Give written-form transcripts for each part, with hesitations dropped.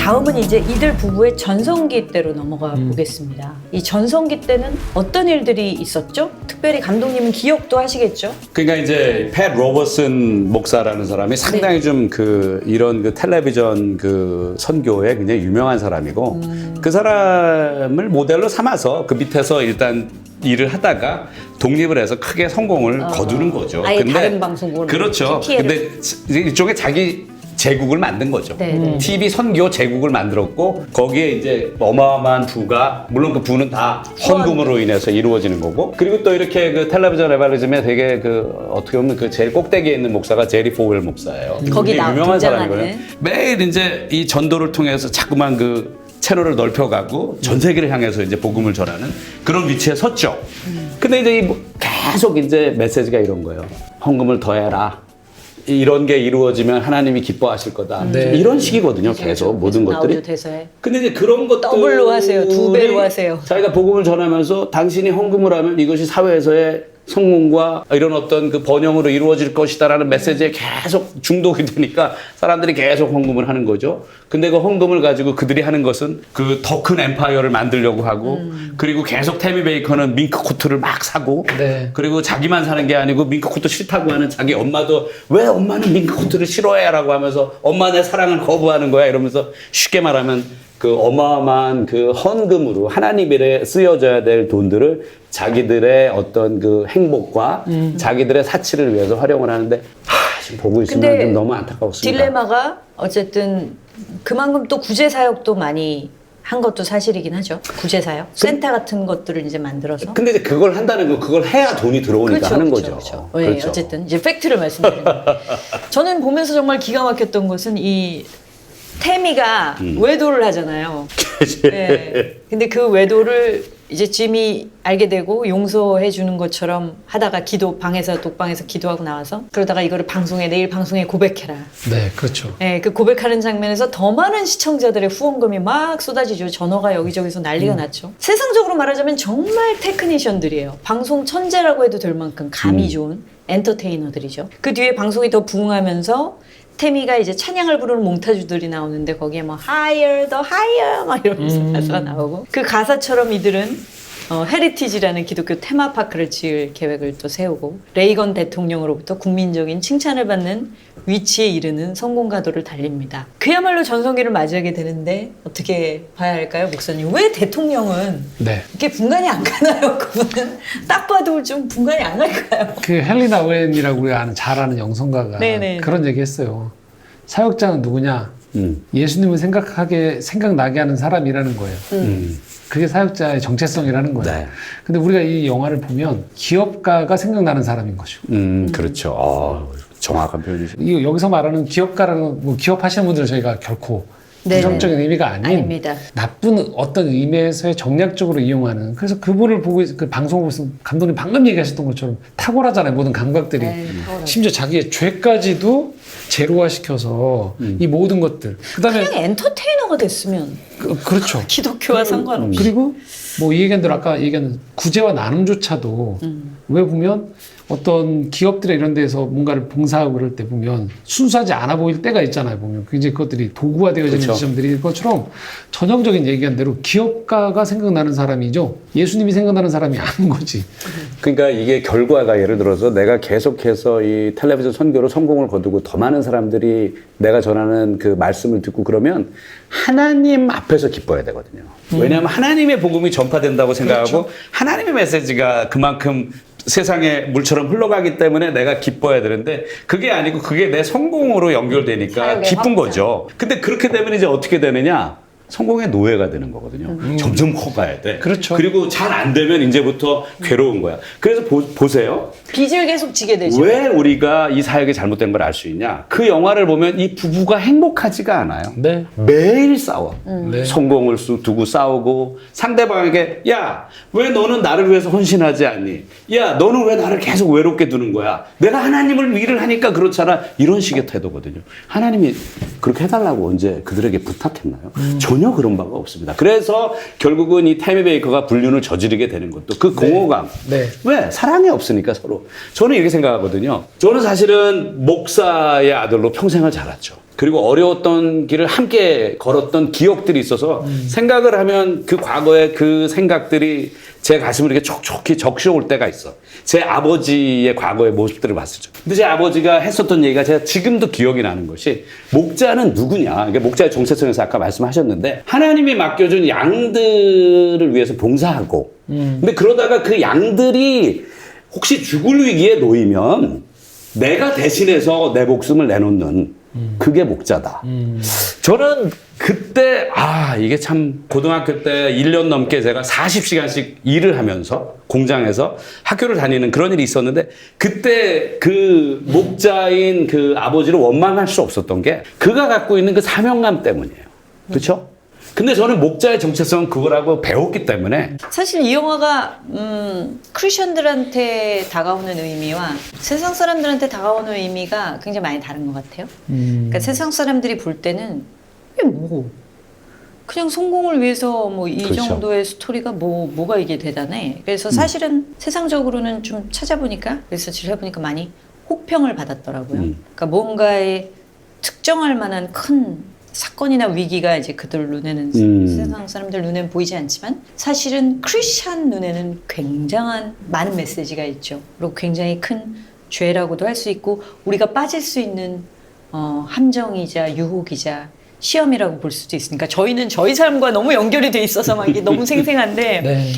다음은 이제 이들 부부의 전성기 때로 넘어가 보겠습니다. 이 전성기 때는 어떤 일들이 있었죠? 특별히 감독님은 기억도 하시겠죠? 그러니까 이제 팻 로버슨 목사라는 사람이 상당히 좀 이런 텔레비전 선교에 굉장히 유명한 사람이고 그 사람을 모델로 삼아서 그 밑에서 일단 일을 하다가 독립을 해서 크게 성공을 거두는 거죠. 아예 다른 방송국으로. 그렇죠. 근데 일종의 자기 제국을 만든 거죠. TV 선교 제국을 만들었고 거기에 이제 어마어마한 부가 물론 그 부는 다 헌금으로 인해서 이루어지는 거고 그리고 또 이렇게 텔레비전 에반리즘에 되게 어떻게 보면 제일 꼭대기에 있는 목사가 제리 포웰 목사예요. 거기 유명한 사람이거든요. 등장하는. 매일 이제 이 전도를 통해서 자꾸만 채널을 넓혀가고 전 세계를 향해서 이제 복음을 전하는 그런 위치에 섰죠. 근데 이제 계속 이제 메시지가 이런 거예요. 헌금을 더해라. 이런 게 이루어지면 하나님이 기뻐하실 거다. 이런 식이거든요. 계속 모든 것들이. 대사에. 근데 이제 그런 것들 더블로 하세요. 2배로 하세요. 자기가 복음을 전하면서 당신이 헌금을 하면 이것이 사회에서의 성공과 이런 어떤 번영으로 이루어질 것이다라는 메시지에 계속 중독이 되니까 사람들이 계속 헌금을 하는 거죠. 근데 그 헌금을 가지고 그들이 하는 것은 더 큰 엠파이어를 만들려고 하고 그리고 계속 태미 베이커는 밍크 코트를 막 사고 그리고 자기만 사는 게 아니고 밍크 코트 싫다고 하는 자기 엄마도 왜 엄마는 밍크 코트를 싫어해? 라고 하면서 엄마 내 사랑을 거부하는 거야 이러면서 쉽게 말하면 어마어마한 헌금으로 하나님에 쓰여져야 될 돈들을 자기들의 어떤 행복과 자기들의 사치를 위해서 활용을 하는데 지금 보고 있으면 좀 너무 안타까웠습니다. 딜레마가 어쨌든 그만큼 또 구제 사역도 많이 한 것도 사실이긴 하죠. 구제 사역, 센터 같은 것들을 이제 만들어서. 근데 이제 그걸 한다는 건 그걸 해야 돈이 들어오니까 하는 거죠. 그렇죠. 네, 어쨌든 이제 팩트를 말씀드리는 거예요. 저는 보면서 정말 기가 막혔던 것은 이 태미가 외도를 하잖아요. 네. 근데 그 외도를 이제 짐이 알게 되고 용서해 주는 것처럼 하다가 방에서 독방에서 기도하고 나와서 그러다가 이거를 내일 방송에 고백해라. 네, 그렇죠. 네, 그 고백하는 장면에서 더 많은 시청자들의 후원금이 막 쏟아지죠. 전화가 여기저기서 난리가 났죠. 세상적으로 말하자면 정말 테크니션들이에요. 방송 천재라고 해도 될 만큼 감이 좋은 엔터테이너들이죠. 그 뒤에 방송이 더 부흥하면서 태미가 이제 찬양을 부르는 몽타주들이 나오는데 거기에 higher, the higher 막 이러면서 가사가 나오고 그 가사처럼 이들은 헤리티지라는 기독교 테마파크를 지을 계획을 또 세우고 레이건 대통령으로부터 국민적인 칭찬을 받는 위치에 이르는 성공가도를 달립니다. 그야말로 전성기를 맞이하게 되는데 어떻게 봐야 할까요, 목사님? 왜 대통령은 이렇게 분간이 안 가나요? 그분은 딱 봐도 좀 분간이 안 갈까요? 헬리나 웬이라고 우리가 잘 아는 영성가가 그런 얘기 했어요. 사역자는 누구냐? 예수님을 생각나게 하는 사람이라는 거예요. 그게 사역자의 정체성이라는 거예요. 근데 우리가 이 영화를 보면 기업가가 생각나는 사람인 거죠. 그렇죠. 정확한 표현이시죠. 여기서 말하는 기업가라는 기업하시는 분들은 저희가 결코 부정적인 의미가 아닙니다. 나쁜 어떤 의미에서의 정략적으로 이용하는 그래서 그분을 보고 그 방송을 보면서 감독님 방금 얘기하셨던 것처럼 탁월하잖아요. 모든 감각들이. 심지어 자기의 죄까지도 제로화시켜서 이 모든 것들. 그다음에 그냥 엔터테이너가 됐으면 그렇죠. 기독교와 상관없이. 그리고 이 얘기한 대로 아까 얘기한 구제와 나눔조차도 왜 보면 어떤 기업들의 이런 데서 뭔가를 봉사하고 그럴 때 보면 순수하지 않아 보일 때가 있잖아요. 보면 굉장히 그것들이 도구화되어지는 지점들이 것처럼 전형적인 얘기한 대로 기업가가 생각나는 사람이죠. 예수님이 생각나는 사람이 아닌 거지. 그러니까 이게 결과가 예를 들어서 내가 계속해서 이 텔레비전 선교로 성공을 거두고 더 많은 사람들이 내가 전하는 그 말씀을 듣고 그러면 하나님 앞에서 기뻐야 되거든요. 왜냐하면 하나님의 복음이 전파된다고 생각하고 하나님의 메시지가 그만큼 세상에 물처럼 흘러가기 때문에 내가 기뻐야 되는데 그게 아니고 그게 내 성공으로 연결되니까 기쁜 거죠. 근데 그렇게 되면 이제 어떻게 되느냐? 성공의 노예가 되는 거거든요. 점점 커가야 돼. 그렇죠. 그리고 잘 안 되면 이제부터 괴로운 거야. 그래서 보세요. 빚을 계속 지게 되죠. 왜 우리가 이 사역이 잘못된 걸 알 수 있냐? 그 영화를 보면 이 부부가 행복하지가 않아요. 매일 싸워. 성공을 두고 싸우고 상대방에게 야, 왜 너는 나를 위해서 헌신하지 않니? 야, 너는 왜 나를 계속 외롭게 두는 거야? 내가 하나님을 일을 하니까 그렇잖아. 이런 식의 태도거든요. 하나님이 그렇게 해달라고 언제 그들에게 부탁했나요? 전혀 그런 바가 없습니다. 그래서 결국은 이 태미 베이커가 불륜을 저지르게 되는 것도 그 공허감. 왜? 사랑이 없으니까 서로. 저는 이렇게 생각하거든요. 저는 사실은 목사의 아들로 평생을 자랐죠. 그리고 어려웠던 길을 함께 걸었던 기억들이 있어서 생각을 하면 그 과거의 그 생각들이 제 가슴을 이렇게 촉촉히 적셔올 때가 있어. 제 아버지의 과거의 모습들을 봤을 때. 근데 제 아버지가 했었던 얘기가 제가 지금도 기억이 나는 것이 목자는 누구냐. 이게 목자의 정체성에서 아까 말씀하셨는데 하나님이 맡겨준 양들을 위해서 봉사하고 근데 그러다가 그 양들이 혹시 죽을 위기에 놓이면 내가 대신해서 내 목숨을 내놓는 그게 목자다. 저는 그때 이게 참 고등학교 때 1년 넘게 제가 40시간씩 일을 하면서 공장에서 학교를 다니는 그런 일이 있었는데 그때 그 목자인 그 아버지를 원망할 수 없었던 게 그가 갖고 있는 그 사명감 때문이에요. 그렇죠? 근데 저는 목자의 정체성은 그거라고 배웠기 때문에 사실 이 영화가 크리스천들한테 다가오는 의미와 세상 사람들한테 다가오는 의미가 굉장히 많이 다른 것 같아요. 그러니까 세상 사람들이 볼 때는 이게 뭐 그냥 성공을 위해서 뭐 이 그렇죠. 정도의 스토리가 뭐가 이게 대단해. 그래서 사실은 세상적으로는 좀 찾아보니까 리서치를 해보니까 많이 혹평을 받았더라고요. 그러니까 뭔가에 특정할 만한 큰 사건이나 위기가 이제 그들 눈에는 세상 사람들 눈에는 보이지 않지만 사실은 크리스찬 눈에는 굉장한 많은 메시지가 있죠. 그리고 굉장히 큰 죄라고도 할 수 있고 우리가 빠질 수 있는 함정이자 유혹이자 시험이라고 볼 수도 있으니까 저희는 저희 삶과 너무 연결이 돼 있어서 막 이게 너무 생생한데 네.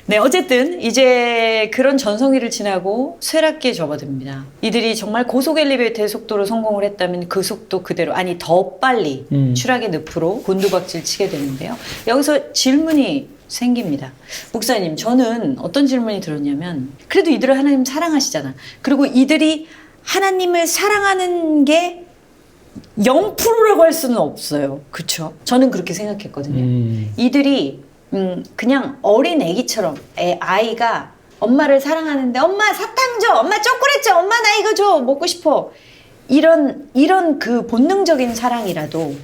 네, 어쨌든 이제 그런 전성기를 지나고 쇠락기에 접어듭니다. 이들이 정말 고속 엘리베이터의 속도로 성공을 했다면 그 속도 그대로 아니 더 빨리 추락의 늪으로 곤두박질 치게 되는데요. 여기서 질문이 생깁니다. 목사님, 저는 어떤 질문이 들었냐면 그래도 이들을 하나님 사랑하시잖아. 그리고 이들이 하나님을 사랑하는 게 0%라고 할 수는 없어요. 그렇죠? 저는 그렇게 생각했거든요. 이들이 그냥 어린 애기처럼 아이가 엄마를 사랑하는데 엄마 사탕 줘, 엄마 초콜릿 줘, 엄마 나 이거 줘, 먹고 싶어. 이런 그 본능적인 사랑이라도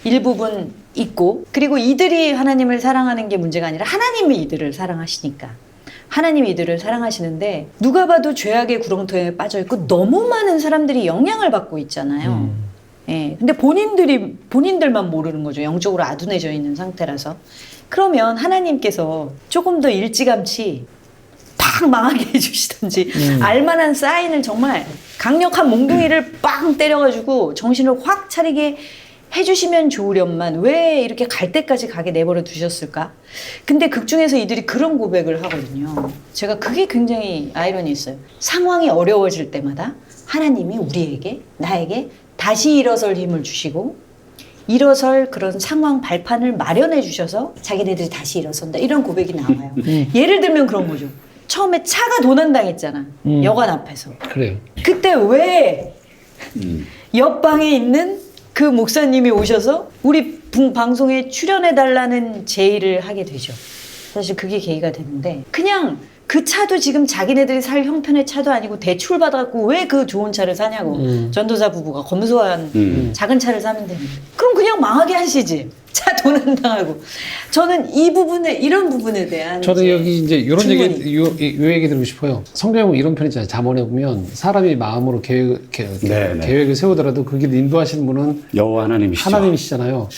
일부분 있고 그리고 이들이 하나님을 사랑하는 게 문제가 아니라 하나님이 이들을 사랑하시니까 하나님이 이들을 사랑하시는데 누가 봐도 죄악의 구렁텅이에 빠져 있고 너무 많은 사람들이 영향을 받고 있잖아요. 예, 근데 본인들만 모르는 거죠. 영적으로 아둔해져 있는 상태라서. 그러면 하나님께서 조금 더 일찌감치 팍 망하게 해주시던지 알만한 사인을 정말 강력한 몽둥이를 빵 때려가지고 정신을 확 차리게 해주시면 좋으련만 왜 이렇게 갈 때까지 가게 내버려 두셨을까? 근데 극중에서 이들이 그런 고백을 하거든요. 제가 그게 굉장히 아이러니 있어요. 상황이 어려워질 때마다 하나님이 우리에게 나에게 다시 일어설 힘을 주시고 일어설 그런 상황 발판을 마련해 주셔서 자기네들이 다시 일어선다 이런 고백이 나와요. 예를 들면 그런 거죠. 처음에 차가 도난당했잖아. 여관 앞에서. 그래요. 그때 왜 옆방에 있는 그 목사님이 오셔서 우리 방송에 출연해 달라는 제의를 하게 되죠. 사실 그게 계기가 됐는데 그냥 그 차도 지금 자기네들이 살 형편의 차도 아니고 대출 받아갖고 왜 그 좋은 차를 사냐고. 전도사 부부가 검소한 작은 차를 사면 되는데 그럼 그냥 망하게 하시지. 차 도난당하고. 저는 이런 부분에 대한 저는 여기 이제 이런 질문이. 얘기, 요 얘기 드리고 싶어요. 성경에 보면 이런 편이 있잖아요. 잠언에 보면 사람이 마음으로 계획을 세우더라도 그 길을 인도하시는 분은 여호와 하나님이시죠. 하나님이시잖아요.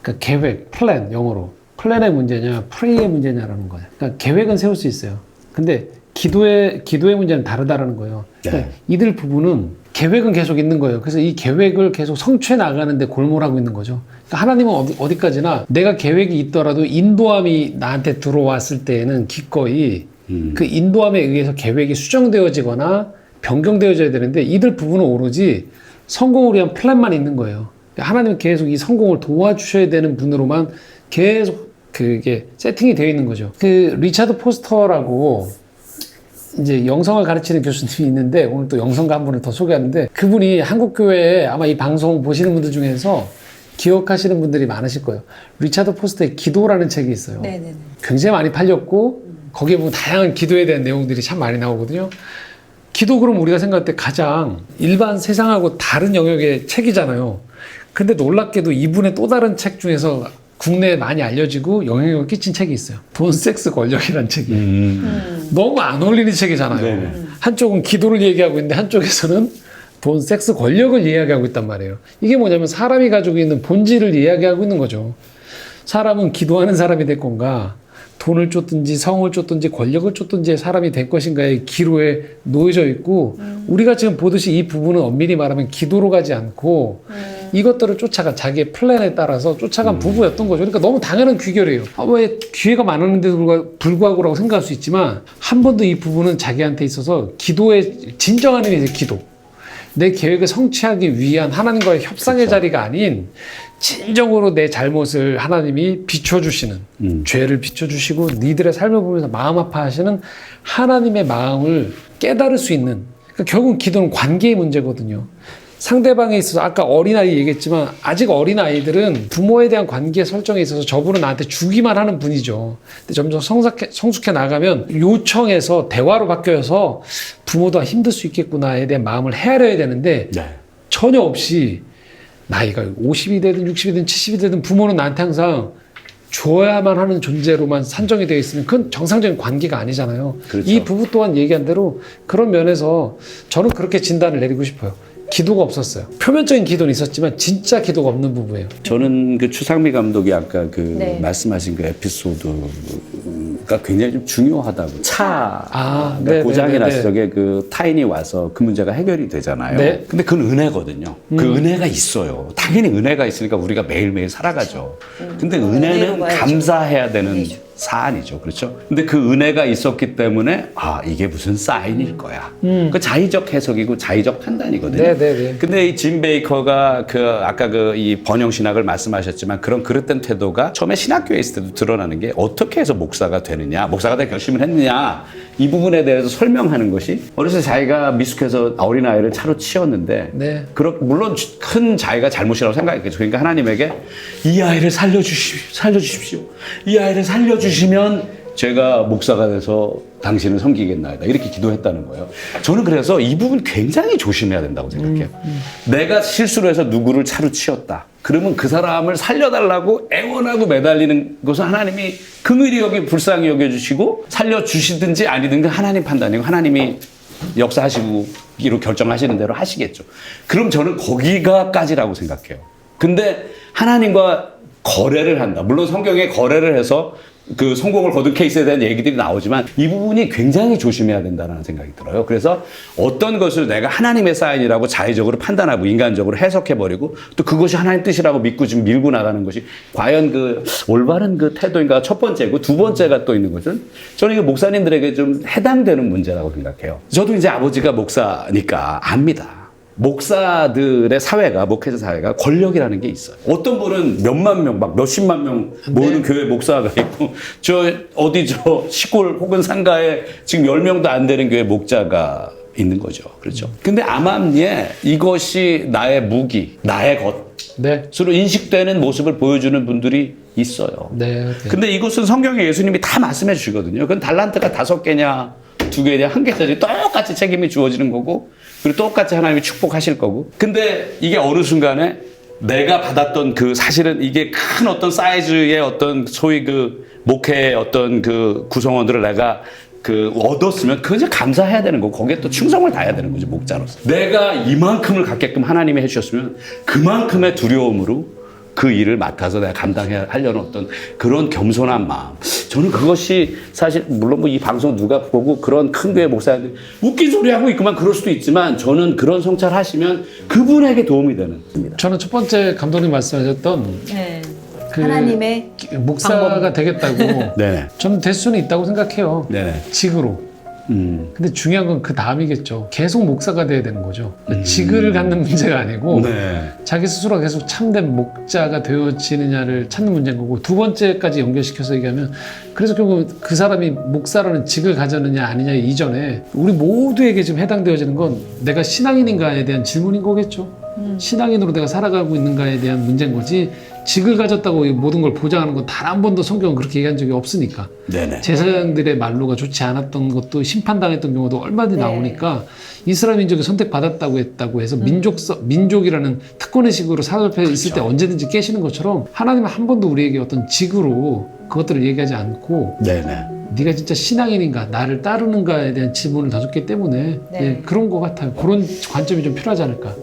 그러니까 계획, 플랜, 영어로. 플랜의 문제냐, 프레이의 문제냐라는 거예요. 그러니까 계획은 세울 수 있어요. 근데 기도의 문제는 다르다라는 거예요. 그러니까 이들 부부는 계획은 계속 있는 거예요. 그래서 이 계획을 계속 성취해 나가는데 골몰하고 있는 거죠. 그러니까 하나님은 어디까지나 내가 계획이 있더라도 인도함이 나한테 들어왔을 때에는 기꺼이 그 인도함에 의해서 계획이 수정되어지거나 변경되어져야 되는데 이들 부부는 오로지 성공을 위한 플랜만 있는 거예요. 그러니까 하나님은 계속 이 성공을 도와주셔야 되는 분으로만 계속 그게 세팅이 되어 있는 거죠. 그 리차드 포스터라고 이제 영성을 가르치는 교수님이 있는데 오늘 또 영성가 한 분을 더 소개하는데 그분이 한국교회에 아마 이 방송 보시는 분들 중에서 기억하시는 분들이 많으실 거예요. 리차드 포스터의 기도라는 책이 있어요. 네네네. 굉장히 많이 팔렸고 거기에 보면 다양한 기도에 대한 내용들이 참 많이 나오거든요. 기도 그럼 우리가 생각할 때 가장 일반 세상하고 다른 영역의 책이잖아요. 근데 놀랍게도 이분의 또 다른 책 중에서 국내에 많이 알려지고 영향력을 끼친 책이 있어요. 돈, 섹스, 권력이라는 책이. 너무 안 어울리는 책이잖아요. 한쪽은 기도를 얘기하고 있는데 한쪽에서는 돈, 섹스, 권력을 이야기하고 있단 말이에요. 이게 뭐냐면 사람이 가지고 있는 본질을 이야기하고 있는 거죠. 사람은 기도하는 사람이 될 건가, 돈을 쫓든지 성을 쫓든지 권력을 쫓든지 사람이 될 것인가의 기로에 놓여져 있고, 우리가 지금 보듯이 이 부분은 엄밀히 말하면 기도로 가지 않고 이것들을 쫓아간 자기의 플랜에 따라서 쫓아간 부부였던 거죠. 그러니까 너무 당연한 귀결이에요. 왜 기회가 많았는데도 불구하고라고 생각할 수 있지만, 한 번도 이 부부는 자기한테 있어서 기도의 진정한 의미에서 기도, 내 계획을 성취하기 위한 하나님과의 협상의 자리가 아닌 진정으로 내 잘못을 하나님이 비춰주시는, 죄를 비춰주시고 니들의 삶을 보면서 마음 아파하시는 하나님의 마음을 깨달을 수 있는, 그러니까 결국 기도는 관계의 문제거든요. 상대방에 있어서 아까 어린아이 얘기했지만, 아직 어린아이들은 부모에 대한 관계 설정에 있어서 저분은 나한테 주기만 하는 분이죠. 근데 점점 성숙해 나가면 요청해서 대화로 바뀌어서 부모도 힘들 수 있겠구나에 대한 마음을 헤아려야 되는데, 네. 전혀 없이 나이가 50이 되든 60이 되든 70이 되든 부모는 나한테 항상 줘야만 하는 존재로만 산정이 되어 있으면 그건 정상적인 관계가 아니잖아요. 그렇죠. 이 부부 또한 얘기한 대로 그런 면에서 저는 그렇게 진단을 내리고 싶어요. 기도가 없었어요. 표면적인 기도는 있었지만 진짜 기도가 없는 부부예요. 저는 그 추상미 감독이 아까 그 네. 말씀하신 그 에피소드가 굉장히 좀 중요하다고. 아, 그러니까 네, 고장이 네, 네, 났을 적에 그 타인이 와서 그 문제가 해결이 되잖아요. 네. 근데 그건 은혜거든요. 그 은혜가 있어요. 당연히 은혜가 있으니까 우리가 매일매일 살아가죠. 근데 은혜는 은혜로 봐야죠. 감사해야 되는 은혜죠. 사안이죠. 그렇죠? 근데 그 은혜가 있었기 때문에 이게 무슨 사인일 거야. 그 자의적 해석이고 자의적 판단이거든요. 네, 네, 네. 근데 이 짐 베이커가 아까 이 번영 신학을 말씀하셨지만, 그런 그릇된 태도가 처음에 신학교에 있을 때도 드러나는 게, 어떻게 해서 목사가 되느냐, 목사가 될 결심을 했느냐, 이 부분에 대해서 설명하는 것이, 어렸을 때 자기가 미숙해서 어린아이를 차로 치었는데, 네. 물론 큰 자기가 잘못이라고 생각했겠죠. 그러니까 하나님에게 이 아이를 살려주십시오. 이 아이를 살려주시면 제가 목사가 돼서 당신을 섬기겠나이다, 이렇게 기도했다는 거예요. 저는 그래서 이 부분 굉장히 조심해야 된다고 생각해요. 내가 실수로 해서 누구를 차로 치었다, 그러면 그 사람을 살려달라고 애원하고 매달리는 것은 하나님이 긍휼히 여기 불쌍히 여겨주시고 살려주시든지 아니든지 하나님 판단이고, 하나님이 역사하시기로 결정하시는 대로 하시겠죠. 그럼 저는 거기가까지라고 생각해요. 근데 하나님과 거래를 한다. 물론 성경에 거래를 해서 그 성공을 거둔 케이스에 대한 얘기들이 나오지만, 이 부분이 굉장히 조심해야 된다는 생각이 들어요. 그래서 어떤 것을 내가 하나님의 사인이라고 자의적으로 판단하고 인간적으로 해석해버리고, 또 그것이 하나님 뜻이라고 믿고 지금 밀고 나가는 것이 과연 그 올바른 그 태도인가, 첫 번째고, 두 번째가 또 있는 것은, 저는 이거 목사님들에게 좀 해당되는 문제라고 생각해요. 저도 이제 아버지가 목사니까 압니다. 목사들의 사회가, 목회자 사회가 권력이라는 게 있어요. 어떤 분은 몇만 명, 막 몇십만 명 모이는 교회 목사가 있고, 저 시골 혹은 상가에 지금 10명도 안 되는 교회 목자가 있는 거죠. 그렇죠. 근데 암암리에 이것이 나의 무기, 나의 것으로 인식되는 모습을 보여주는 분들이 있어요. 네, 네. 근데 이것은 성경에 예수님이 다 말씀해 주시거든요. 그건 달란트가 5개냐, 2개냐, 1개짜리 똑같이 책임이 주어지는 거고, 그리고 똑같이 하나님이 축복하실 거고. 근데 이게 어느 순간에 내가 받았던 사실은 이게 큰 어떤 사이즈의 어떤 소위 목회의 어떤 구성원들을 내가 얻었으면 그거 이제 감사해야 되는 거고, 거기에 또 충성을 다해야 되는 거죠, 목자로서. 내가 이만큼을 갖게끔 하나님이 해주셨으면 그만큼의 두려움으로 그 일을 맡아서 내가 감당하려는 어떤 그런 겸손한 마음. 저는 그것이 사실, 물론 이 방송 누가 보고 그런 큰 교회 목사님들 웃긴 소리 하고 있구만 그럴 수도 있지만, 저는 그런 성찰 하시면 그분에게 도움이 되는 겁니다. 저는 첫 번째 감독님 말씀하셨던 네. 그 하나님의 목사가 방법. 되겠다고 네네. 저는 될 수는 있다고 생각해요. 네네. 직으로. 근데 중요한 건 그 다음이겠죠. 계속 목사가 돼야 되는 거죠. 직을 갖는 문제가 아니고 네. 자기 스스로가 계속 참된 목자가 되어지느냐를 찾는 문제인 거고, 두 번째까지 연결시켜서 얘기하면, 그래서 결국 그 사람이 목사라는 직을 가졌느냐 아니냐 이전에 우리 모두에게 지금 해당되어지는 건 내가 신앙인인가에 대한 질문인 거겠죠. 신앙인으로 내가 살아가고 있는가에 대한 문제인 거지, 직을 가졌다고 모든 걸 보장하는 건 단 한 번도 성경은 그렇게 얘기한 적이 없으니까. 네네. 제사장들의 말로가 좋지 않았던 것도 심판당했던 경우도 얼마든지 네. 나오니까, 이스라엘 민족이 선택받았다고 해서 민족이라는 특권의식으로 사로잡혀 있을 때 언제든지 깨시는 것처럼, 하나님은 한 번도 우리에게 어떤 직으로 그것들을 얘기하지 않고 네네. 네가 진짜 신앙인인가 나를 따르는가에 대한 질문을 던졌기 때문에 네. 예, 그런 것 같아요. 그런 관점이 좀 필요하지 않을까.